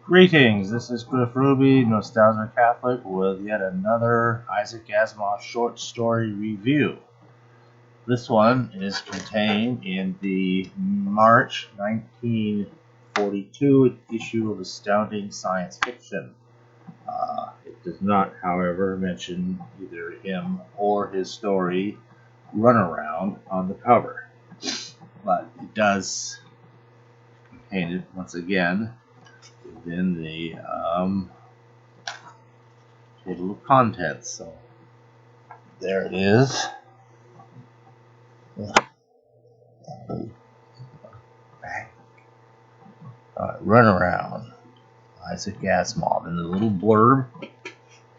Greetings, this is Cliff Ruby, Nostalgia Catholic, with yet another Isaac Asimov short story review. This one is contained in the March 1942 issue of Astounding Science Fiction. It does not, however, mention either him or his story, Runaround, on the cover. But it does contain it, once again, within the table of contents. So there it is. Runaround, Isaac Asimov, and the little blurb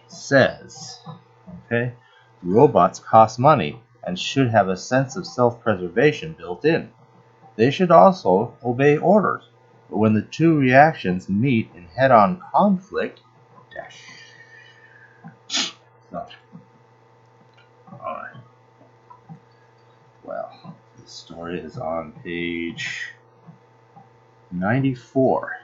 says, okay, robots cost money and should have a sense of self-preservation built in. They should also obey orders, but when the two reactions meet in head-on conflict, so, alright. Well, the story is on page 94.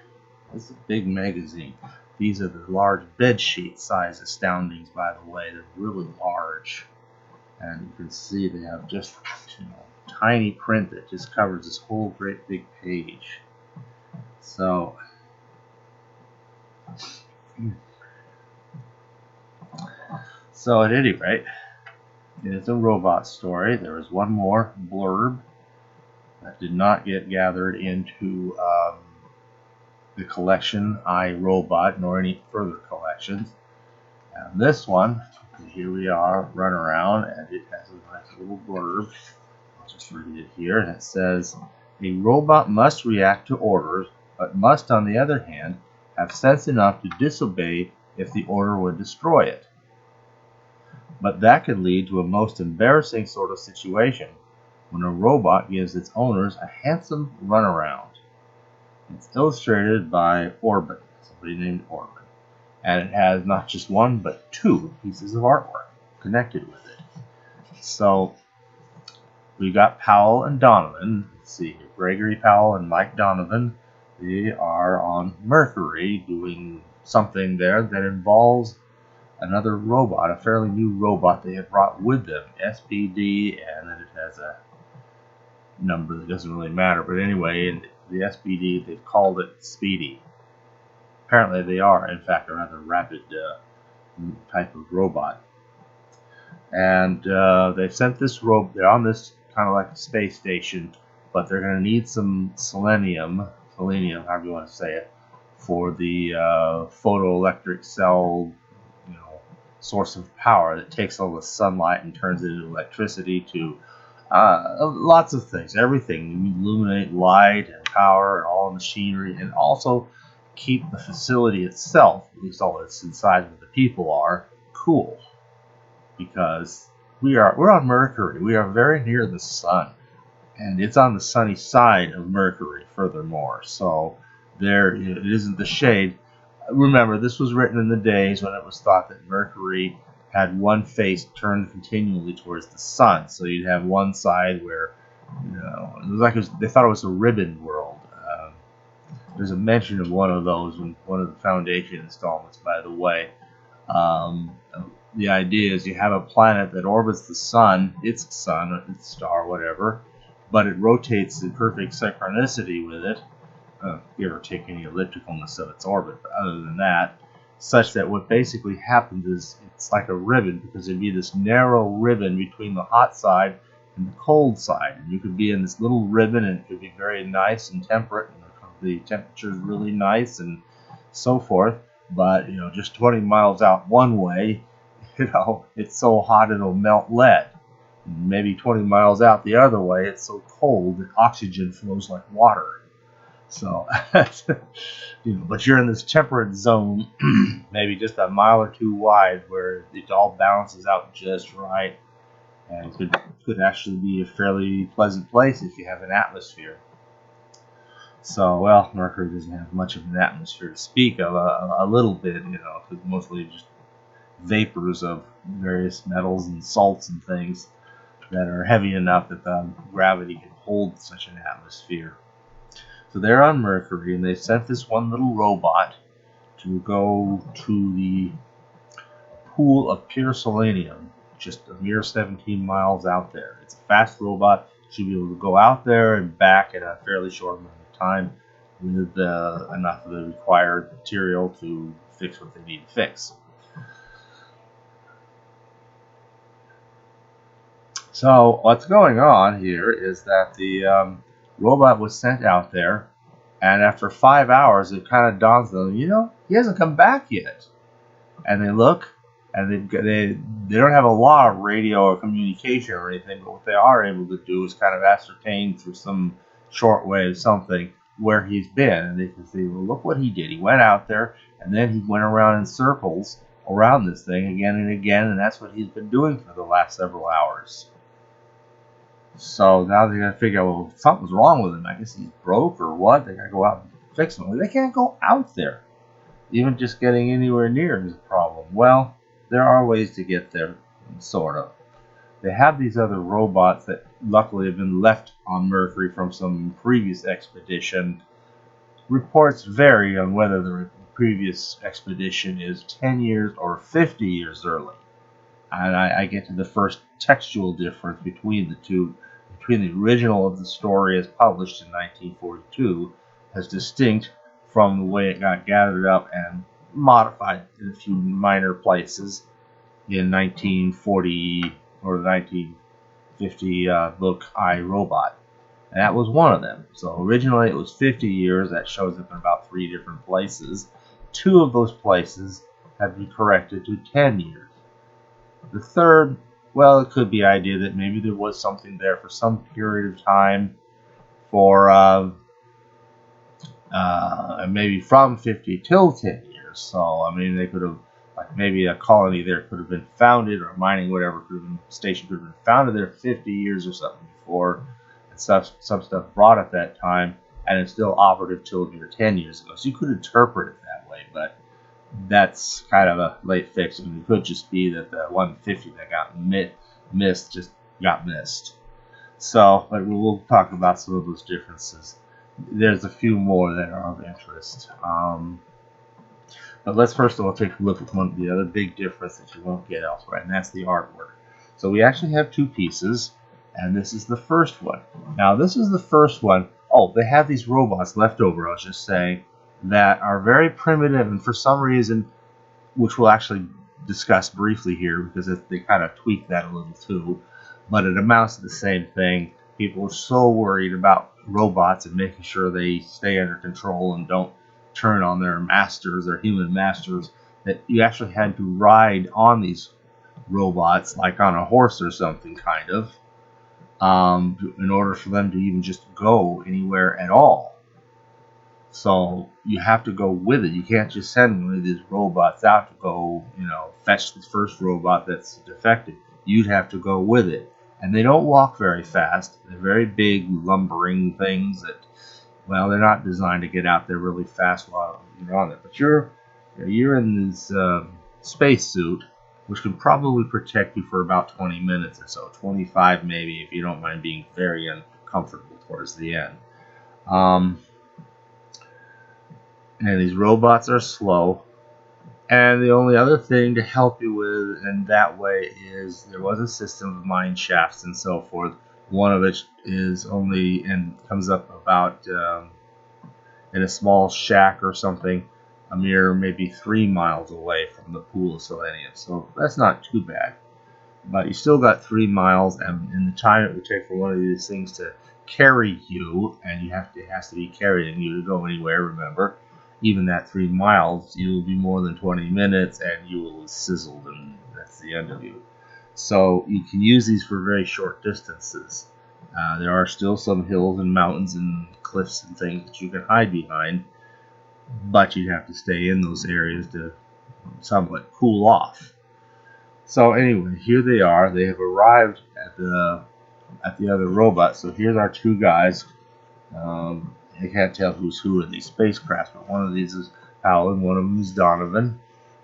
This is a big magazine. These are the large bedsheet size Astoundings, by the way. They're really large. And you can see they have just tiny print that just covers this whole great big page. So, at any rate, it is a robot story. There is one more blurb that did not get gathered into the collection I, Robot, nor any further collections. And this one, here we are, Runaround, and it has a nice little blurb. I'll just read it here, and it says, a robot must react to orders, but must, on the other hand, have sense enough to disobey if the order would destroy it. But that could lead to a most embarrassing sort of situation when a robot gives its owners a handsome runaround. It's illustrated by Orban, somebody named Orban, and it has not just one but two pieces of artwork connected with it. So we got Powell and Donovan. Let's see here, Gregory Powell and Mike Donovan. They are on Mercury doing something there that involves another robot, a fairly new robot they have brought with them, Speedy, and then it has a number that doesn't really matter. But anyway, in the SPD, they've called it Speedy. Apparently they are, in fact, a rather rapid type of robot. And they've sent this robot, they're on this kind of like a space station, but they're going to need some selenium, however you want to say it, for the photoelectric cell source of power that takes all the sunlight and turns it into electricity to lots of things, everything, illuminate light and power and all machinery, and also keep the facility itself, at least all that's inside where the people are, cool. Because we're on Mercury. We are very near the sun, and it's on the sunny side of Mercury, furthermore. So there it isn't the shade. Remember, this was written in the days when it was thought that Mercury had one face turned continually towards the sun. So you'd have one side where, it was like they thought it was a ribbon world. There's a mention of one of those in one of the Foundation installments, by the way. The idea is you have a planet that orbits the sun, its star, whatever, but it rotates in perfect synchronicity with it. Give or take any ellipticalness of its orbit, but other than that, such that what basically happens is it's like a ribbon, because there'd be this narrow ribbon between the hot side and the cold side, and you could be in this little ribbon and it could be very nice and temperate, and the temperature is really nice and so forth, but just 20 miles out one way, it's so hot it'll melt lead. Maybe 20 miles out the other way, it's so cold that oxygen flows like water. So, but you're in this temperate zone, maybe just a mile or two wide, where it all balances out just right, and it could actually be a fairly pleasant place if you have an atmosphere. So, well, Mercury doesn't have much of an atmosphere to speak of, a little bit, because mostly just vapors of various metals and salts and things that are heavy enough that the gravity can hold such an atmosphere. So they're on Mercury, and they sent this one little robot to go to the pool of pure selenium, just a mere 17 miles out there. It's a fast robot. It should be able to go out there and back in a fairly short amount of time with enough of the required material to fix what they need to fix. So what's going on here is that the robot was sent out there, and after 5 hours, it kind of dawns on them, he hasn't come back yet. And they look, and they don't have a lot of radio or communication or anything, but what they are able to do is kind of ascertain through some shortwave something where he's been, and they can see, well, look what he did. He went out there, and then he went around in circles around this thing again and again, and that's what he's been doing for the last several hours. So now they got to figure out, well, something's wrong with him. I guess he's broke or what. They got to go out and fix him. They can't go out there. Even just getting anywhere near is a problem. Well, there are ways to get there, sort of. They have these other robots that luckily have been left on Mercury from some previous expedition. Reports vary on whether the previous expedition is 10 years or 50 years early. And I get to the first textual difference between the two, between the original of the story as published in 1942, as distinct from the way it got gathered up and modified in a few minor places in 1940 or the 1950 book I, Robot. And that was one of them. So originally it was 50 years. That shows up in about 3 different places. 2 of those places have been corrected to 10 years. The third, well, it could be the idea that maybe there was something there for some period of time for maybe from 50 till 10 years. So, I mean, they could have, like maybe a colony there could have been founded, or mining, whatever, station could have been founded there 50 years or something before, and some stuff brought at that time, and it's still operative till near 10 years ago. So you could interpret it that way, but that's kind of a late fix. I mean, it could just be that the 150 that got missed just got missed. So, but we'll talk about some of those differences. There's a few more that are of interest. But let's first of all take a look at one of the other big difference that you won't get elsewhere, and that's the artwork. So we actually have 2 pieces, and this is the first one. Now, this is the first one. Oh, they have these robots left over, I was just saying, that are very primitive, and for some reason, which we'll actually discuss briefly here, because they kind of tweak that a little too, but it amounts to the same thing. People are so worried about robots and making sure they stay under control and don't turn on their masters, their human masters, that you actually had to ride on these robots, like on a horse or something, kind of, in order for them to even just go anywhere at all. So you have to go with it. You can't just send one of these robots out to go, fetch the first robot that's defective. You'd have to go with it. And they don't walk very fast. They're very big, lumbering things that, well, they're not designed to get out there really fast while you're on it. But you're in this spacesuit, which can probably protect you for about 20 minutes or so, 25 maybe, if you don't mind being very uncomfortable towards the end. And these robots are slow. And the only other thing to help you with in that way is there was a system of mine shafts and so forth. One of which is only and comes up about in a small shack or something, a mere maybe 3 miles away from the pool of selenium. So that's not too bad. But you still got 3 miles, and in the time it would take for one of these things to carry you, and it has to be carrying you to go anywhere, remember. Even that 3 miles, you will be more than 20 minutes, and you will have sizzled, and that's the end of you. So you can use these for very short distances. There are still some hills and mountains and cliffs and things that you can hide behind, but you'd have to stay in those areas to somewhat cool off. So anyway, here they are. They have arrived at the other robot. So here's our 2 guys. I can't tell who's who in these spacecrafts, but one of these is Powell and one of them is Donovan.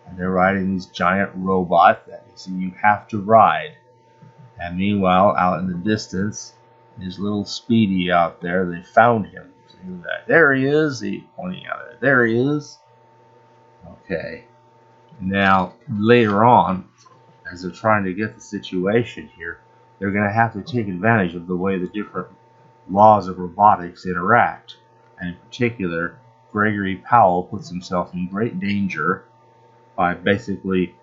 And they're riding these giant robots that you have to ride. And meanwhile, out in the distance, is little Speedy out there. They found him. There he is. He's pointing out there. There he is. Okay. Now, later on, as they're trying to get the situation here, they're going to have to take advantage of the way the different laws of robotics interact. And in particular, Gregory Powell puts himself in great danger by basically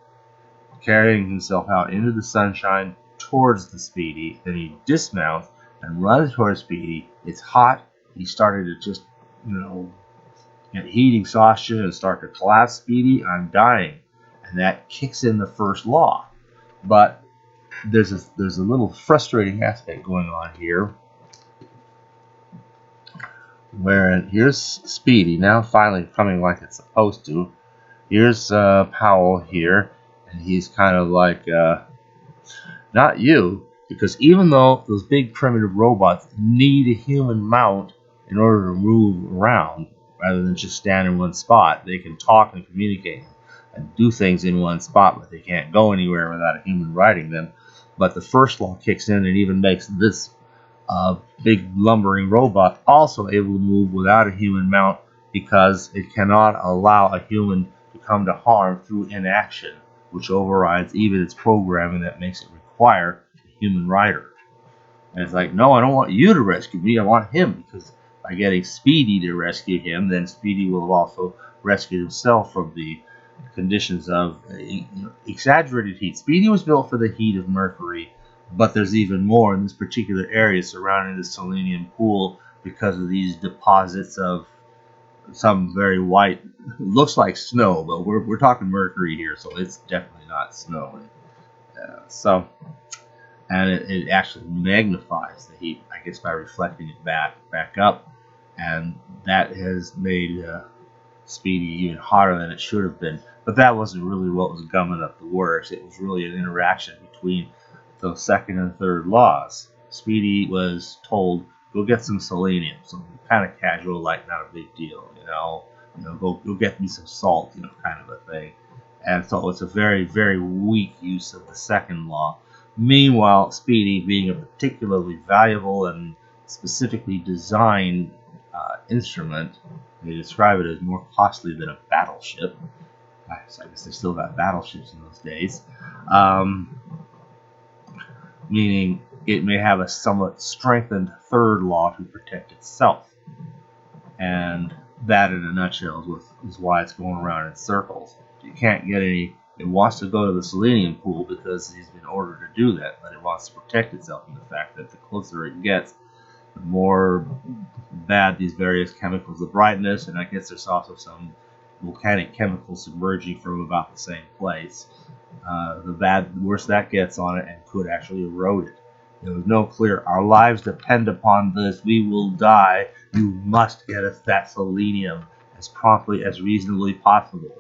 carrying himself out into the sunshine towards the Speedy. Then he dismounts and runs towards Speedy. It's hot. He started to just, get heat exhaustion and start to collapse. Speedy, I'm dying. And that kicks in the first law. But there's a little frustrating aspect going on here, where here's Speedy now finally coming like it's supposed to. Here's Powell here, and he's kind of like, not you, because even though those big primitive robots need a human mount in order to move around, rather than just stand in one spot, they can talk and communicate and do things in one spot, but they can't go anywhere without a human riding them. But the first law kicks in and even makes this big lumbering robot also able to move without a human mount, because it cannot allow a human to come to harm through inaction, which overrides even its programming that makes it require a human rider. And it's like, no, I don't want you to rescue me, I want him, because by getting Speedy to rescue him, then Speedy will have also rescued himself from the conditions of exaggerated heat. Speedy was built for the heat of Mercury, but there's even more in this particular area surrounding the selenium pool because of these deposits of some very white, looks like snow, but we're talking Mercury here, so it's definitely not snow. And it actually magnifies the heat, I guess, by reflecting it back up, and that has made Speedy even hotter than it should have been. But that wasn't really what was gumming up the works. It was really an interaction between the second and third laws. Speedy was told, go get some selenium, so kind of casual, like not a big deal, go get me some salt, kind of a thing. And so it's a very, very weak use of the second law. Meanwhile, Speedy, being a particularly valuable and specifically designed instrument, they describe it as more costly than a battleship. So I guess they still got battleships in those days. Meaning it may have a somewhat strengthened third law to protect itself. And that, in a nutshell, is why it's going around in circles. You can't get any. It wants to go to the selenium pool because he's been ordered to do that, but it wants to protect itself from the fact that the closer it gets, the more bad these various chemicals, the brightness, and I guess there's also some volcanic chemicals submerging from about the same place. The worse that gets on it, and could actually erode it. There was no clear, our lives depend upon this, we will die, you must get us that selenium as promptly as reasonably possible.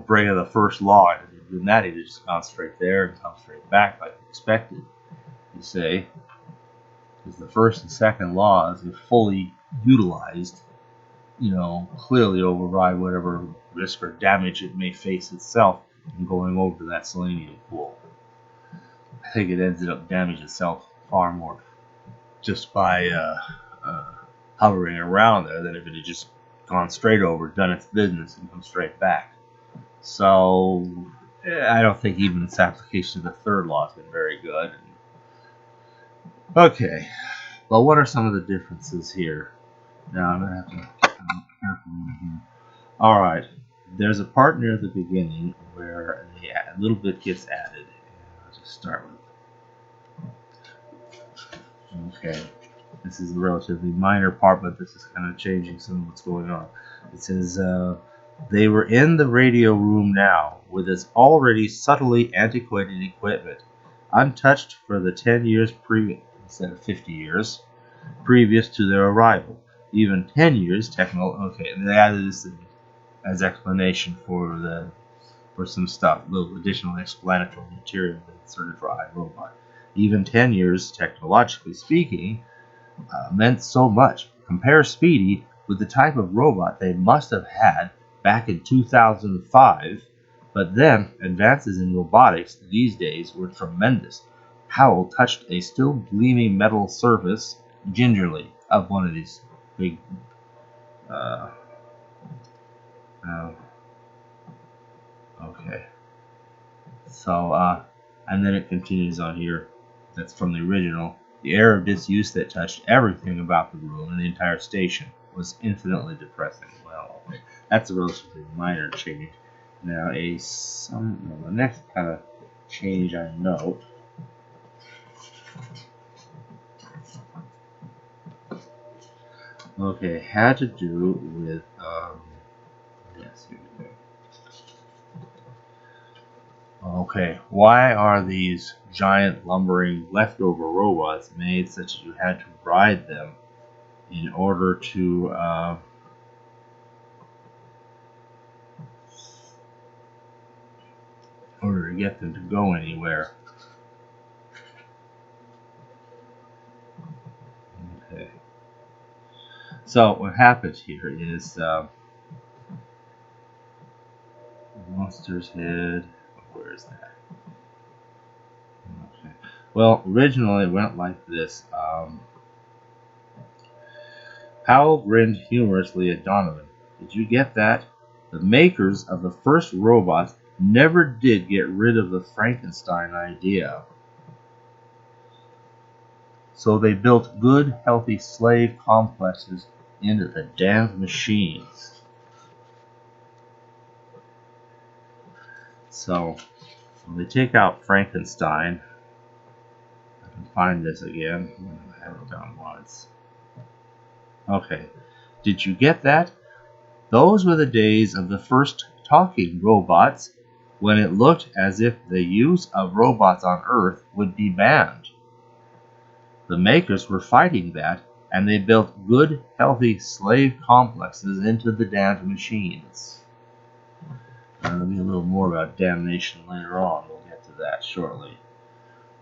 Bringing the first law, and doing that, he'd just gone straight there and come straight back like expected, you say. Because the first and second laws, if fully utilized, clearly override whatever risk or damage it may face itself in going over to that selenium pool. I think it ended up damaging itself far more just by hovering around there than if it had just gone straight over, done its business, and come straight back. So I don't think even its application of the third law has been very good. Okay, well, what are some of the differences here? Now I'm going to have to be careful here. All right, there's a part near the beginning where a little bit gets added. I'll just start with. Okay, this is a relatively minor part, but this is kind of changing some of what's going on. It says, they were in the radio room now, with its already subtly antiquated equipment, untouched for the 10 years previous, instead of 50 years, previous to their arrival. Even 10 years okay, and they added this as explanation for some stuff, little additional explanatory material inserted for iRobot. Even 10 years, technologically speaking, meant so much. Compare Speedy with the type of robot they must have had back in 2005, but then advances in robotics these days were tremendous. Powell touched a still gleaming metal surface gingerly of one of these big Um, okay. So, and then it continues on here. That's from the original. The air of disuse that touched everything about the room and the entire station was infinitely depressing. Well, okay. That's a relatively minor change. Now, the next kind of change I note. Okay, had to do with yes, here we go. Okay, why are these giant lumbering leftover robots made such that you had to ride them in order to get them to go anywhere? Okay. So what happens here is Monster's Head. Where is that? Okay. Well, originally it went like this. Powell grinned humorously at Donovan. Did you get that? The makers of the first robots never did get rid of the Frankenstein idea. So they built good, healthy slave complexes into the damned machines. So they take out Frankenstein. I can find this again. I have it done once. Okay. Did you get that? Those were the days of the first talking robots, when it looked as if the use of robots on Earth would be banned. The makers were fighting that, and they built good, healthy slave complexes into the damned machines. There'll be a little more about damnation later on. We'll get to that shortly.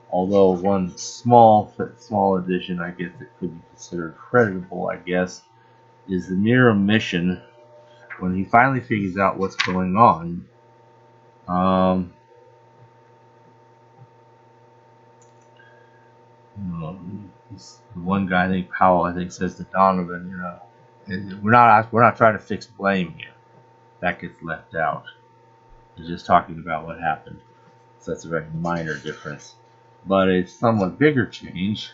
Although one small addition, I guess, that could be considered creditable, I guess, is the mere omission when he finally figures out what's going on. One guy, I think Powell, says to Donovan, we're not trying to fix blame here. That gets left out. He's just talking about what happened. So that's a very minor difference. But a somewhat bigger change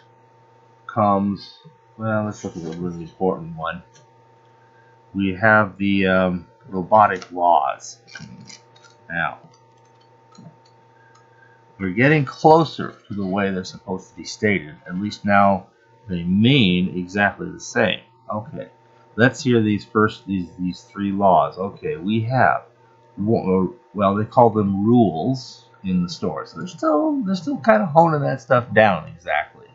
comes, well, let's look at the really important one. We have the robotic laws. Now, we're getting closer to the way they're supposed to be stated. At least now they mean exactly the same. Okay, let's hear these three laws. Okay, we have, well, they call them rules in the story. So they're still kind of honing that stuff down exactly.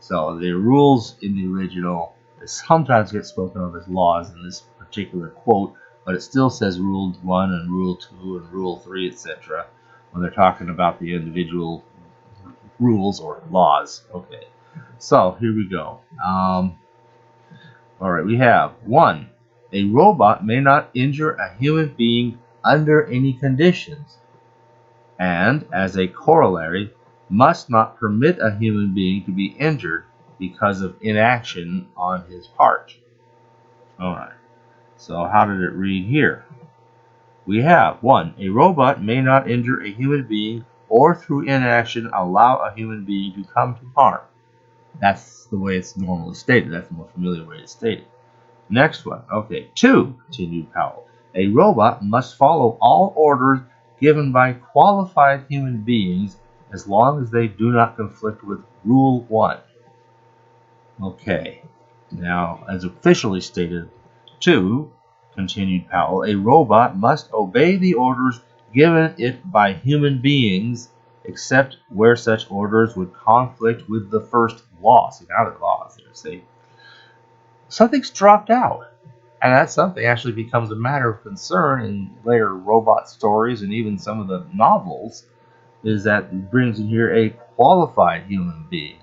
So the rules in the original sometimes get spoken of as laws in this particular quote, but it still says Rule 1 and Rule 2 and Rule 3, etc. when they're talking about the individual rules or laws. Okay, so here we go. All right, we have 1. A robot may not injure a human being under any conditions, and, as a corollary, must not permit a human being to be injured because of inaction on his part. Alright, so how did it read here? We have 1. A robot may not injure a human being or through inaction allow a human being to come to harm. That's the way it's normally stated. That's the more familiar way it's stated. Next one. Okay, 2, continued Powell. A robot must follow all orders given by qualified human beings as long as they do not conflict with Rule 1. Okay, now, as officially stated, 2, continued Powell, a robot must obey the orders given it by human beings, except where such orders would conflict with the first law. See, now there are laws there, see? Something's dropped out. And that something actually becomes a matter of concern in later robot stories and even some of the novels, is that it brings in here a qualified human being,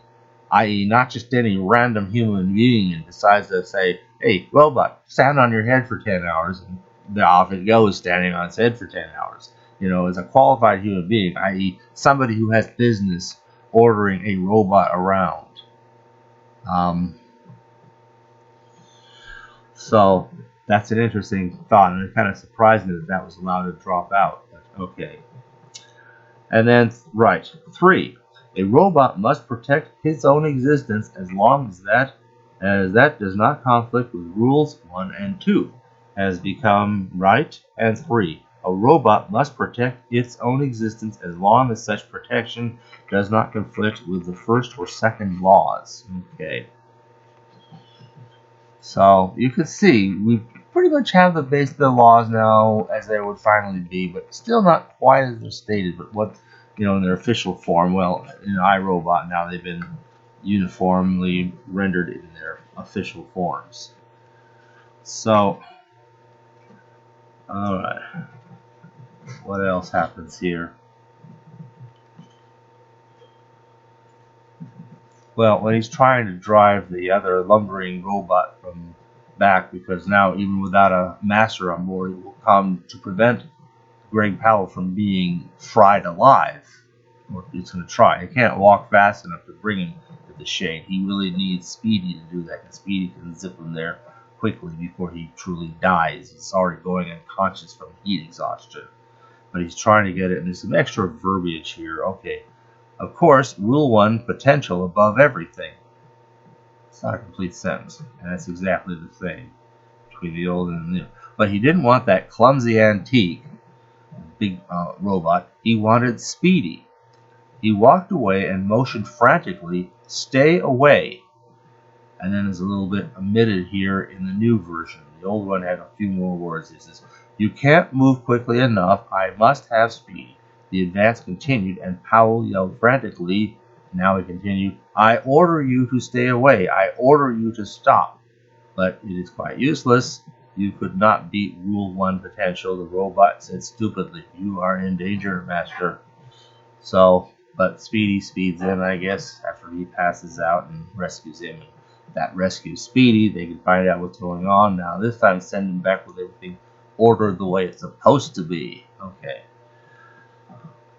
i.e. not just any random human being and decides to say, hey, robot, stand on your head for 10 hours, and off it goes standing on its head for 10 hours. As a qualified human being, i.e. somebody who has business ordering a robot around. So That's an interesting thought, and it kind of surprised me that that was allowed to drop out. But okay. And then, right, 3. A robot must protect his own existence as long as that does not conflict with rules 1 and 2. Has become right. And 3. A robot must protect its own existence as long as such protection does not conflict with the first or second laws. Okay. So you can see we pretty much have the base of the laws now as they would finally be, but still not quite as they're stated. But what, in their official form, well, in iRobot now they've been uniformly rendered in their official forms. So, all right, what else happens here? Well, when he's trying to drive the other lumbering robot from back, because now even without a master on board, it will come to prevent Greg Powell from being fried alive. Or he's going to try. He can't walk fast enough to bring him to the shade. He really needs Speedy to do that, and Speedy can zip him there quickly before he truly dies. He's already going unconscious from heat exhaustion. But he's trying to get it, and there's some extra verbiage here. Okay. Of course, Rule 1, potential above everything. It's not a complete sentence, and that's exactly the same between the old and the new. But he didn't want that clumsy antique, big robot. He wanted Speedy. He walked away and motioned frantically, "Stay away." And then there's a little bit omitted here in the new version. The old one had a few more words. It says, "You can't move quickly enough. I must have Speedy." The advance continued, and Powell yelled frantically. Now he continued, "I order you to stay away. I order you to stop." But it is quite useless. You could not beat Rule 1 potential. The robot said stupidly, "You are in danger, Master." So, but Speedy speeds in, I guess, after he passes out and rescues him. That rescues Speedy. They can find out what's going on now. This time, send him back with everything ordered the way it's supposed to be. Okay.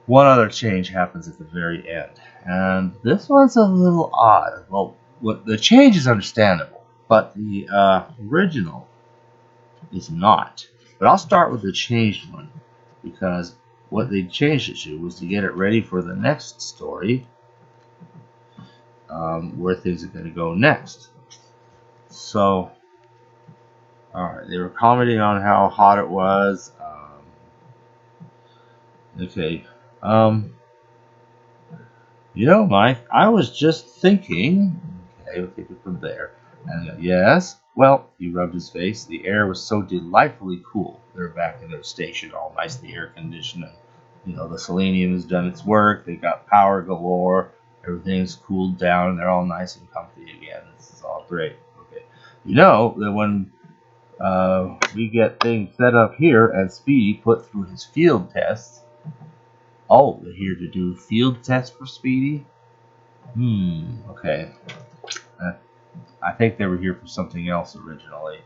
One other change happens at the very end, and this one's a little odd. Well, the change is understandable, but the original is not. But I'll start with the changed one, because what they changed it to was to get it ready for the next story, where things are going to go next. So, alright, they were commenting on how hot it was. Okay. Mike, I was just thinking. Okay, we'll take it from there. And I go, "Yes?" Well, he rubbed his face. The air was so delightfully cool. They're back in their station, all nicely air conditioned. The selenium has done its work. They got power galore. Everything's cooled down, and they're all nice and comfy again. This is all great. Okay. That when we get things set up here and Speedy put through his field tests. Oh, they're here to do field tests for Speedy? Okay. I think they were here for something else originally,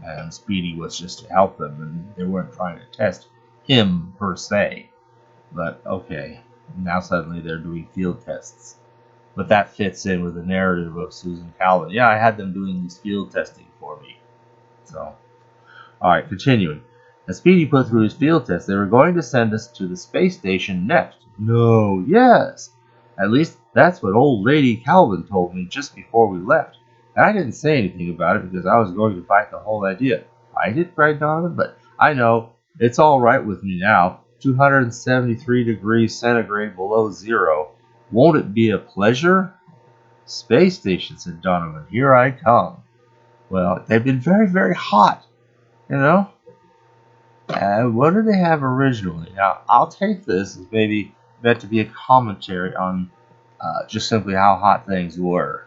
and Speedy was just to help them, and they weren't trying to test him per se. But okay, now suddenly they're doing field tests. But that fits in with the narrative of Susan Calvin. Yeah, I had them doing these field testing for me. So, alright, continuing. As Speedy put through his field test, they were going to send us to the space station next. No, yes. At least that's what old lady Calvin told me just before we left. And I didn't say anything about it because I was going to fight the whole idea. Fight it? Cried Donovan. But I know. It's all right with me now. 273 degrees centigrade below zero. Won't it be a pleasure? Space station, said Donovan. Here I come. Well, they've been very, very hot. What did they have originally? Now, I'll take this as maybe meant to be a commentary on just simply how hot things were.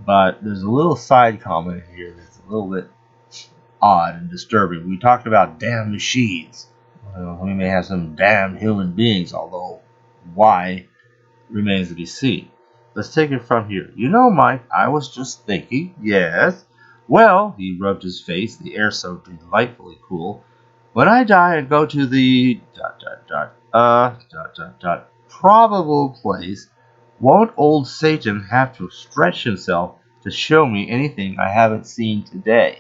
But there's a little side comment here that's a little bit odd and disturbing. We talked about damn machines. We may have some damn human beings, although why remains to be seen. Let's take it from here. Mike, I was just thinking. Yes. Well, he rubbed his face, the air so delightfully cool. When I die and go to the probable place, won't old Satan have to stretch himself to show me anything I haven't seen today?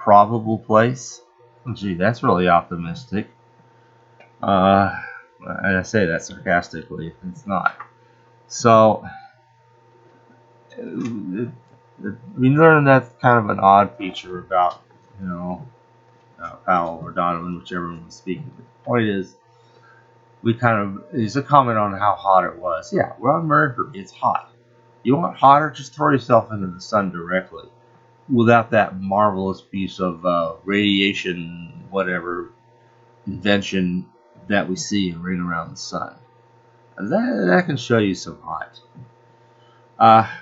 probable place. Gee, that's really optimistic. And I say that sarcastically. It's not. So we learned that's kind of an odd feature about, Powell or Donovan, whichever one was speaking. The point is, it's a comment on how hot it was. Yeah, we're on Mercury. It's hot. You want hotter? Just throw yourself into the sun directly, without that marvelous piece of radiation, whatever invention that we see in Ring Around the Sun. That can show you some hot.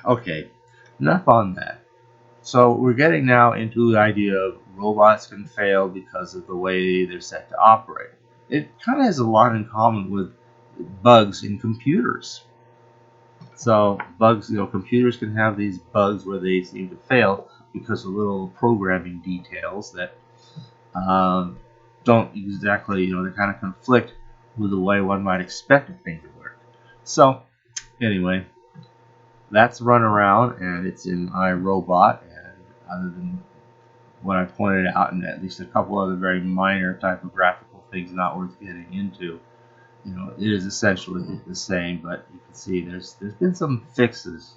Okay, enough on that. So we're getting now into the idea of robots can fail because of the way they're set to operate. It kind of has a lot in common with bugs in computers. So bugs, computers can have these bugs where they seem to fail because of little programming details that don't exactly, they kind of conflict with the way one might expect a thing to work. So anyway, that's Runaround, and it's in iRobot. And other than what I pointed out, and at least a couple other very minor type of graphical things not worth getting into, it is essentially the same. But you can see there's been some fixes,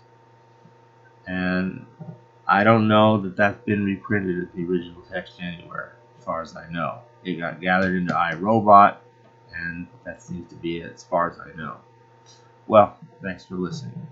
and I don't know that that's been reprinted as the original text anywhere, as far as I know. It got gathered into iRobot, and that seems to be it as far as I know. Well, thanks for listening.